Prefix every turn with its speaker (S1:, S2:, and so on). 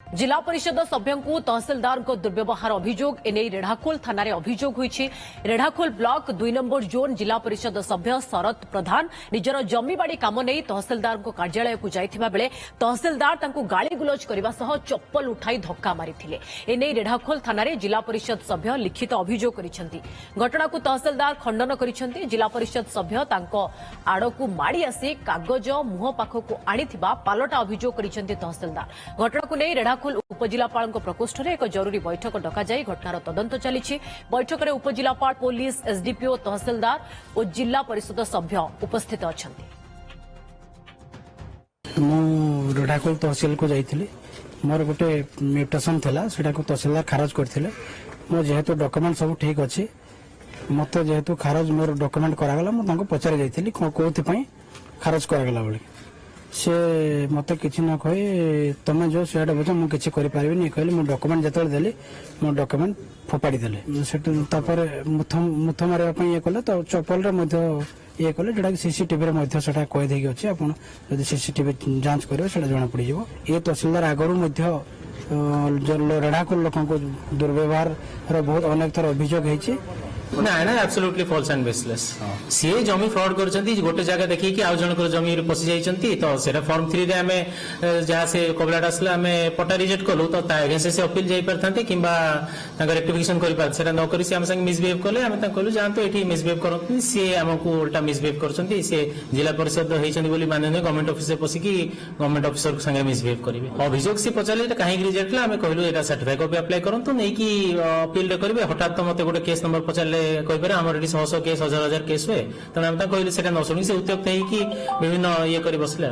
S1: जिला परिषद सभ्यों को तहसिलदार को दुर्व्यवहार अभियोग एने रेढ़ाखोल थाना अभियोग होईछि। रेढ़ाखोल ब्लॉक 2 नंबर जोन जिला परिषद सभ्य शरत प्रधान निजर जमीबाड़ी काम नहीं तहसिलदार को कार्यालय को जाइथिबा बेले तहसिलदार तांको गाली गुलज करबा सह चप्पल उठाई धक्का मारिथिले। एने रेढ़ाखोल थाना जिला परिषद सभ्य लिखित अभियोग करिसेंती। घटना को तहसिलदार खंडन करिसेंती। जिला परिषद सभ्य तांको आड़कू माड़ी आसी कागज मुह पाखकू आनिथिबा पालटा अभियोग करिसेंती तहसिलदार। घटना को नहीं रेढ़ाखोल उपजिलापाल प्रकोष्ठ में एक जरूरी बैठक डकाई घटनार तदंत चली। बैठक में उपजिलापाल पुलिस एसडीपीओ तहसिलदार और जिला परिषद सभ्य उपस्थित अच्छा।
S2: रेढ़ाखोल तहसिल को जाइए मोर गोटे म्यूटेशन था तहसिलदार खारज करते मो जेहेतु डॉक्यूमेंट सब ठीक अच्छे मत जेहेतु खारज मोर डॉक्यूमेंट करागला मुझे पचारि जाइए कौन खारज करागला बोली से मत कि न कही तुम जो सीट बुझ मुझे करें कहली मो डॉक्यूमेंट जो देली मो डॉक्यूमेंट फोपाड़ी देले मुथ मारे ये कले तो चप्पल ये कले जोटा सीसीटीवी कहीदे अच्छे आप सीसीटीवी जांच करेंगे से जना पड़ ये तहसिलदार आगरू रेढ़ाखोल लोक दुर्व्यवहार बहुत अनेक थर अभियोग है
S3: ना ना एब्सोल्युटली फॉल्स एंड बेसलेस सी जमी फ्रॉड करछंती गोटे जगह देखि कि आ जनकर जमी रे पसि जाइछंती तो सेटा फॉर्म 3 रे हमें जहा से कबलाट आसला हमें पटा रिजेक्ट कलु तो ता अगेंस्ट से अपील जाई परथांती किबा तांका रेक्टिफिकेशन करि पार सेटा न करी से हम संग मिसबिहेव कले हम ता कहलु जान तो एठी मिसबिहेव करथि सी हमकु उल्टा मिसबिहेव करछंती से जिला परिषद हेछंती बोली माननीय गवर्नमेंट ऑफिस से पसि कि गवर्नमेंट ऑफिसर संगे मिसबिहेव करिवे अभियोग से पचाले काहे रिजेक्ट ला हमें कहलु एटा सर्टिफाइड कॉपी अप्लाई करंतु नै कि अपील रे करिवे हठात तो मते गोटे केस नंबर पचाले कहीपर आम ये 100 केस 1000 केस हुए तेनाली कहली से न शुणी से उत्त्यक्त विभिन्न ये कर बसले।